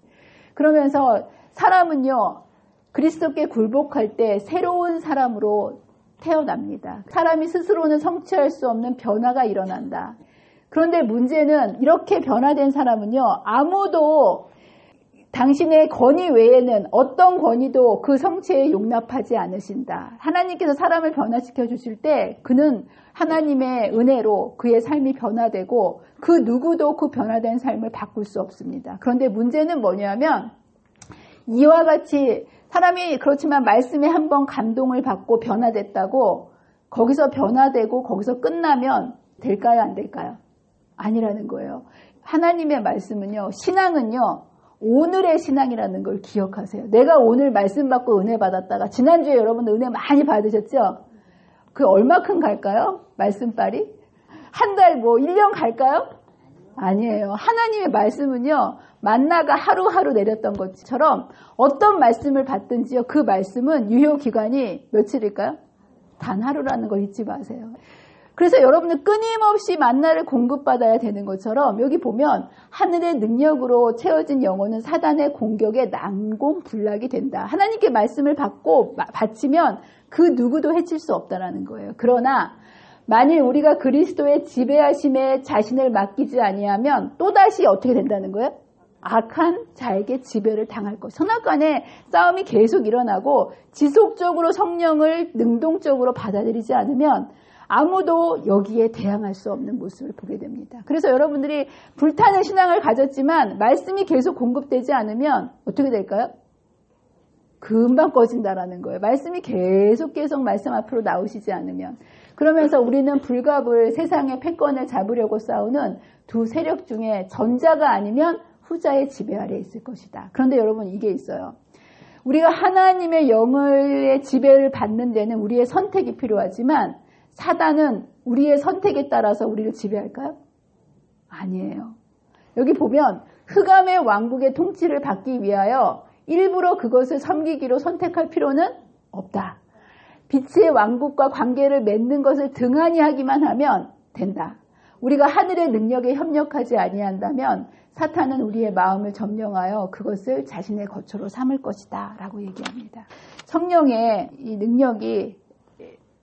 [SPEAKER 2] 그러면서 사람은요, 그리스도께 굴복할 때 새로운 사람으로 태어납니다. 사람이 스스로는 성취할 수 없는 변화가 일어난다. 그런데 문제는 이렇게 변화된 사람은요, 아무도 당신의 권위 외에는 어떤 권위도 그 성취에 용납하지 않으신다. 하나님께서 사람을 변화시켜 주실 때 그는 하나님의 은혜로 그의 삶이 변화되고 그 누구도 그 변화된 삶을 바꿀 수 없습니다. 그런데 문제는 뭐냐면 이와 같이 사람이 그렇지만 말씀에 한번 감동을 받고 변화됐다고 거기서 변화되고 거기서 끝나면 될까요? 안 될까요? 아니라는 거예요. 하나님의 말씀은요, 신앙은요, 오늘의 신앙이라는 걸 기억하세요. 내가 오늘 말씀 받고 은혜 받았다가 지난주에 여러분들 은혜 많이 받으셨죠? 그 얼마큼 갈까요? 말씀빨이? 한 달 뭐 1년 갈까요? 아니에요. 하나님의 말씀은요, 만나가 하루하루 내렸던 것처럼 어떤 말씀을 받든지요, 그 말씀은 유효 기간이 며칠일까요? 단 하루라는 걸 잊지 마세요. 그래서 여러분은 끊임없이 만나를 공급받아야 되는 것처럼 여기 보면 하늘의 능력으로 채워진 영혼은 사단의 공격에 난공불락이 된다. 하나님께 말씀을 받고 바치면 그 누구도 해칠 수 없다는 거예요. 그러나 만일 우리가 그리스도의 지배하심에 자신을 맡기지 아니하면 또다시 어떻게 된다는 거예요? 악한 자에게 지배를 당할 것. 선악간에 싸움이 계속 일어나고 지속적으로 성령을 능동적으로 받아들이지 않으면 아무도 여기에 대항할 수 없는 모습을 보게 됩니다. 그래서 여러분들이 불타는 신앙을 가졌지만 말씀이 계속 공급되지 않으면 어떻게 될까요? 금방 꺼진다라는 거예요. 말씀이 계속 말씀 앞으로 나오시지 않으면. 그러면서 우리는 불갑을 세상의 패권을 잡으려고 싸우는 두 세력 중에 전자가 아니면 후자의 지배 아래에 있을 것이다. 그런데 여러분 이게 있어요. 우리가 하나님의 영의 지배를 받는 데는 우리의 선택이 필요하지만 사단은 우리의 선택에 따라서 우리를 지배할까요? 아니에요. 여기 보면 흑암의 왕국의 통치를 받기 위하여 일부러 그것을 섬기기로 선택할 필요는 없다. 빛의 왕국과 관계를 맺는 것을 등한히 하기만 하면 된다. 우리가 하늘의 능력에 협력하지 아니한다면 사탄은 우리의 마음을 점령하여 그것을 자신의 거처로 삼을 것이다 라고 얘기합니다. 성령의 이 능력이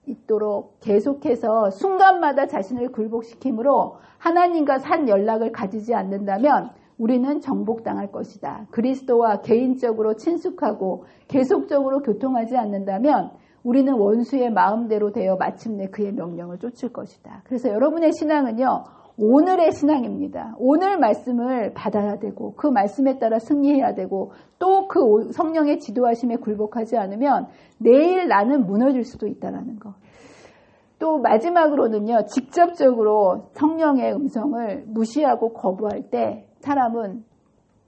[SPEAKER 2] 있도록 계속해서 순간마다 자신을 굴복시키므로 하나님과 산 연락을 가지지 않는다면 우리는 정복당할 것이다. 그리스도와 개인적으로 친숙하고 계속적으로 교통하지 않는다면 우리는 원수의 마음대로 되어 마침내 그의 명령을 쫓을 것이다. 그래서 여러분의 신앙은요, 오늘의 신앙입니다. 오늘 말씀을 받아야 되고 그 말씀에 따라 승리해야 되고 또 그 성령의 지도하심에 굴복하지 않으면 내일 나는 무너질 수도 있다는 거. 또 마지막으로는요, 직접적으로 성령의 음성을 무시하고 거부할 때 사람은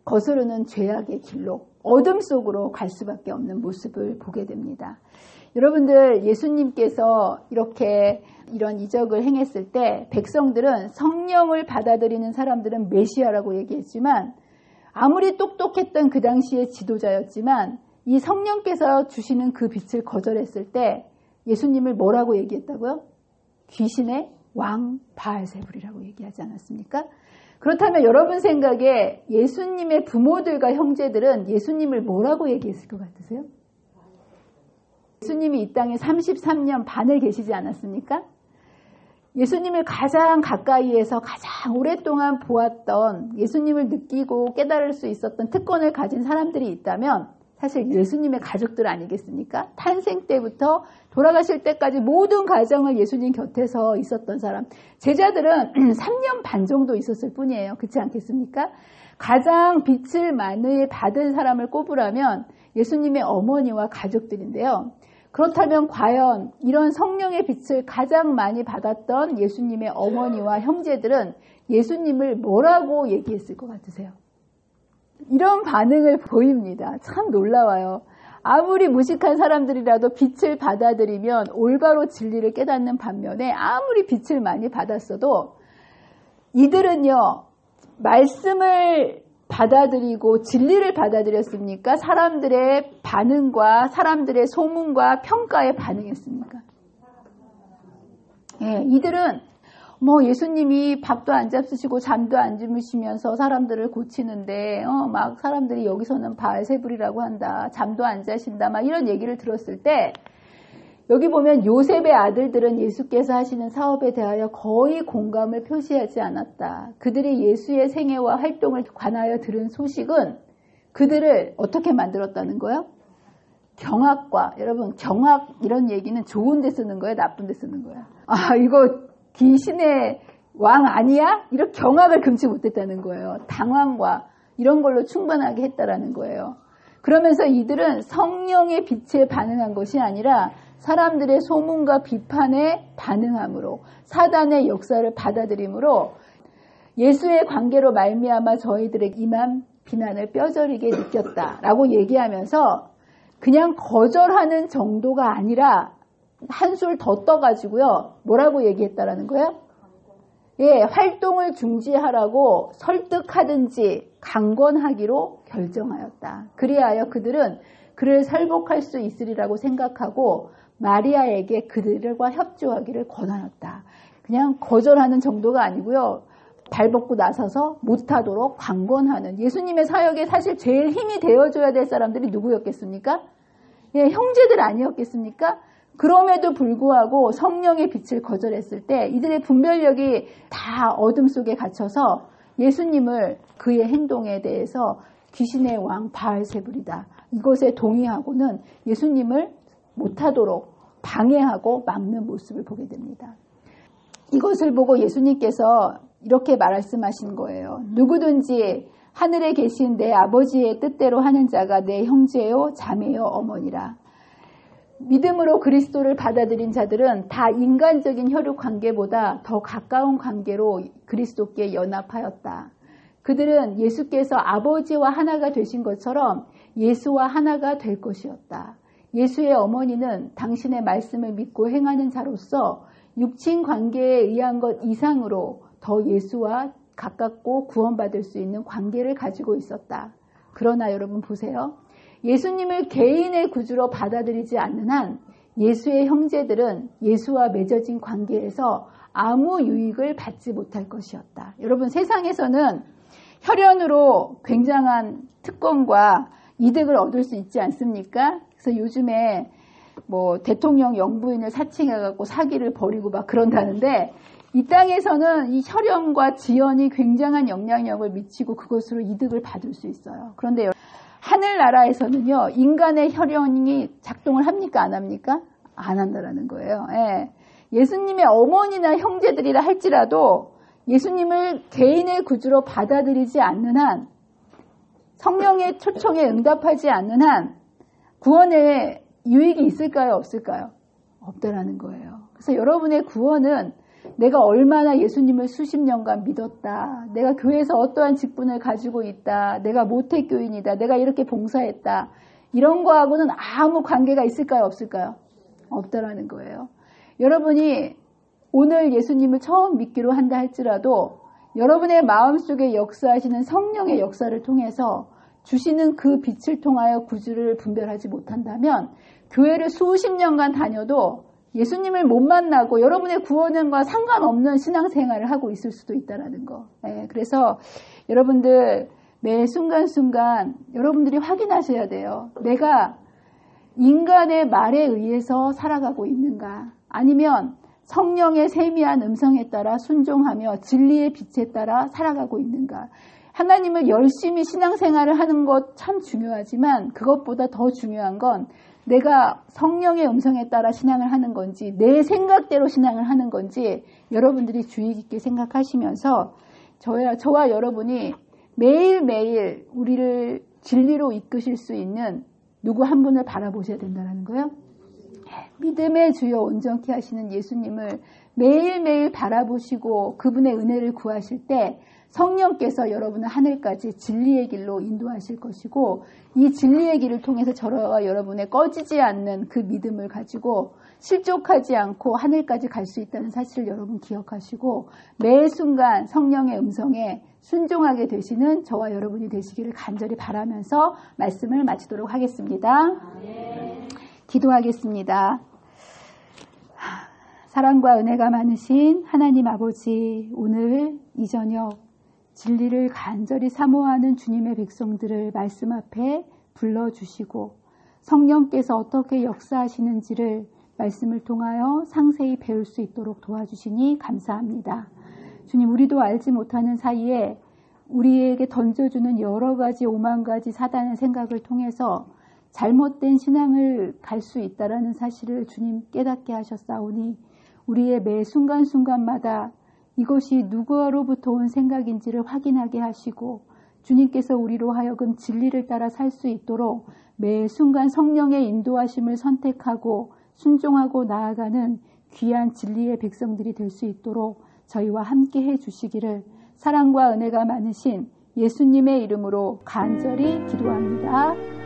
[SPEAKER 2] 거스르는 죄악의 길로 어둠 속으로 갈 수밖에 없는 모습을 보게 됩니다. 여러분들, 예수님께서 이렇게 이런 이적을 행했을 때 백성들은 성령을 받아들이는 사람들은 메시아라고 얘기했지만 아무리 똑똑했던 그 당시의 지도자였지만 이 성령께서 주시는 그 빛을 거절했을 때 예수님을 뭐라고 얘기했다고요? 귀신의 왕 바알세불이라고 얘기하지 않았습니까? 그렇다면 여러분 생각에 예수님의 부모들과 형제들은 예수님을 뭐라고 얘기했을 것 같으세요? 예수님이 이 땅에 33년 반을 계시지 않았습니까? 예수님을 가장 가까이에서 가장 오랫동안 보았던, 예수님을 느끼고 깨달을 수 있었던 특권을 가진 사람들이 있다면 사실 예수님의 가족들 아니겠습니까? 탄생 때부터 돌아가실 때까지 모든 가정을 예수님 곁에서 있었던 사람. 제자들은 3년 반 정도 있었을 뿐이에요. 그렇지 않겠습니까? 가장 빛을 많이 받은 사람을 꼽으라면 예수님의 어머니와 가족들인데요. 그렇다면 과연 이런 성령의 빛을 가장 많이 받았던 예수님의 어머니와 형제들은 예수님을 뭐라고 얘기했을 것 같으세요? 이런 반응을 보입니다. 참 놀라워요. 아무리 무식한 사람들이라도 빛을 받아들이면 올바로 진리를 깨닫는 반면에 아무리 빛을 많이 받았어도 이들은요, 말씀을 받아들이고 진리를 받아들였습니까? 사람들의 반응과 사람들의 소문과 평가에 반응했습니까? 예, 이들은 예수님이 밥도 안 잡수시고 잠도 안 주무시면서 사람들을 고치는데 막 사람들이 여기서는 바알세불이라고 한다. 잠도 안 자신다. 막 이런 얘기를 들었을 때 여기 보면 요셉의 아들들은 예수께서 하시는 사업에 대하여 거의 공감을 표시하지 않았다. 그들이 예수의 생애와 활동을 관하여 들은 소식은 그들을 어떻게 만들었다는 거예요? 경악과, 여러분 경악 이런 얘기는 좋은 데 쓰는 거예요? 나쁜 데 쓰는 거예요? 아, 이거 귀신의 왕 아니야? 이렇게 경악을 금치 못했다는 거예요. 당황과 이런 걸로 충분하게 했다라는 거예요. 그러면서 이들은 성령의 빛에 반응한 것이 아니라 사람들의 소문과 비판에 반응함으로 사단의 역사를 받아들임으로 예수의 관계로 말미암아 저희들의 임한 비난을 뼈저리게 느꼈다라고 얘기하면서 그냥 거절하는 정도가 아니라 한술 더 떠가지고요. 뭐라고 얘기했다라는 거예요? 예, 활동을 중지하라고 설득하든지 강권하기로 결정하였다. 그리하여 그들은 그를 설복할 수 있으리라고 생각하고 마리아에게 그들과 협조하기를 권하였다. 그냥 거절하는 정도가 아니고요. 발벗고 나서서 못하도록 강권하는, 예수님의 사역에 사실 제일 힘이 되어줘야 될 사람들이 누구였겠습니까? 예, 형제들 아니었겠습니까? 그럼에도 불구하고 성령의 빛을 거절했을 때 이들의 분별력이 다 어둠 속에 갇혀서 예수님을 그의 행동에 대해서 귀신의 왕 바알세불이다. 이것에 동의하고는 예수님을 못하도록 방해하고 막는 모습을 보게 됩니다. 이것을 보고 예수님께서 이렇게 말씀하신 거예요. 누구든지 하늘에 계신 내 아버지의 뜻대로 하는 자가 내 형제요 자매요 어머니라. 믿음으로 그리스도를 받아들인 자들은 다 인간적인 혈육 관계보다 더 가까운 관계로 그리스도께 연합하였다. 그들은 예수께서 아버지와 하나가 되신 것처럼 예수와 하나가 될 것이었다. 예수의 어머니는 당신의 말씀을 믿고 행하는 자로서 육친 관계에 의한 것 이상으로 더 예수와 가깝고 구원받을 수 있는 관계를 가지고 있었다. 그러나 여러분 보세요. 예수님을 개인의 구주로 받아들이지 않는 한 예수의 형제들은 예수와 맺어진 관계에서 아무 유익을 받지 못할 것이었다. 여러분 세상에서는 혈연으로 굉장한 특권과 이득을 얻을 수 있지 않습니까? 그래서 요즘에 뭐 대통령 영부인을 사칭해갖고 사기를 벌이고 막 그런다는데 이 땅에서는 이 혈연과 지연이 굉장한 영향력을 미치고 그것으로 이득을 받을 수 있어요. 그런데 하늘나라에서는요, 인간의 혈연이 작동을 합니까? 안 합니까? 안 한다라는 거예요. 예. 예수님의 어머니나 형제들이라 할지라도 예수님을 개인의 구주로 받아들이지 않는 한, 성령의 초청에 응답하지 않는 한 구원에 유익이 있을까요? 없을까요? 없다라는 거예요. 그래서 여러분의 구원은 내가 얼마나 예수님을 수십 년간 믿었다. 내가 교회에서 어떠한 직분을 가지고 있다. 내가 모태교인이다. 내가 이렇게 봉사했다. 이런 거하고는 아무 관계가 있을까요? 없을까요? 없다라는 거예요. 여러분이 오늘 예수님을 처음 믿기로 한다 할지라도 여러분의 마음속에 역사하시는 성령의 역사를 통해서 주시는 그 빛을 통하여 구주를 분별하지 못한다면 교회를 수십 년간 다녀도 예수님을 못 만나고 여러분의 구원과 상관없는 신앙생활을 하고 있을 수도 있다는 거. 네, 그래서 여러분들 매 순간순간 여러분들이 확인하셔야 돼요. 내가 인간의 말에 의해서 살아가고 있는가? 아니면 성령의 세미한 음성에 따라 순종하며 진리의 빛에 따라 살아가고 있는가? 하나님을 열심히 신앙생활을 하는 것 참 중요하지만 그것보다 더 중요한 건 내가 성령의 음성에 따라 신앙을 하는 건지 내 생각대로 신앙을 하는 건지 여러분들이 주의 깊게 생각하시면서 저와 여러분이 매일매일 우리를 진리로 이끄실 수 있는 누구 한 분을 바라보셔야 된다는 거예요. 믿음의 주여 온전케 하시는 예수님을 매일매일 바라보시고 그분의 은혜를 구하실 때 성령께서 여러분을 하늘까지 진리의 길로 인도하실 것이고 이 진리의 길을 통해서 저와 여러분의 꺼지지 않는 그 믿음을 가지고 실족하지 않고 하늘까지 갈 수 있다는 사실을 여러분 기억하시고 매 순간 성령의 음성에 순종하게 되시는 저와 여러분이 되시기를 간절히 바라면서 말씀을 마치도록 하겠습니다. 기도하겠습니다. 사랑과 은혜가 많으신 하나님 아버지, 오늘 이 저녁 진리를 간절히 사모하는 주님의 백성들을 말씀 앞에 불러주시고 성령께서 어떻게 역사하시는지를 말씀을 통하여 상세히 배울 수 있도록 도와주시니 감사합니다. 주님, 우리도 알지 못하는 사이에 우리에게 던져주는 여러 가지 오만 가지 사단의 생각을 통해서 잘못된 신앙을 갈 수 있다라는 사실을 주님 깨닫게 하셨사오니 우리의 매 순간순간마다 이것이 누구로부터 온 생각인지를 확인하게 하시고 주님께서 우리로 하여금 진리를 따라 살 수 있도록 매 순간 성령의 인도하심을 선택하고 순종하고 나아가는 귀한 진리의 백성들이 될 수 있도록 저희와 함께 해주시기를 사랑과 은혜가 많으신 예수님의 이름으로 간절히 기도합니다.